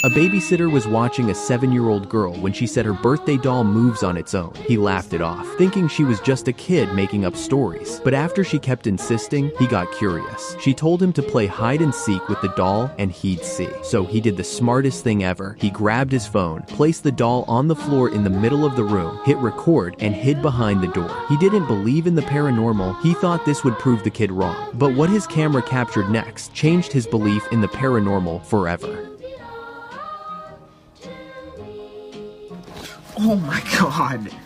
A babysitter was watching a 7-year-old girl when she said her birthday doll moves on its own. He laughed it off, thinking she was just a kid making up stories. But after she kept insisting, he got curious. She told him to play hide and seek with the doll and he'd see. So he did the smartest thing ever. He grabbed his phone, placed the doll on the floor in the middle of the room, hit record, and hid behind the door. He didn't believe in the paranormal. He thought this would prove the kid wrong. But what his camera captured next changed his belief in the paranormal forever. Oh my god.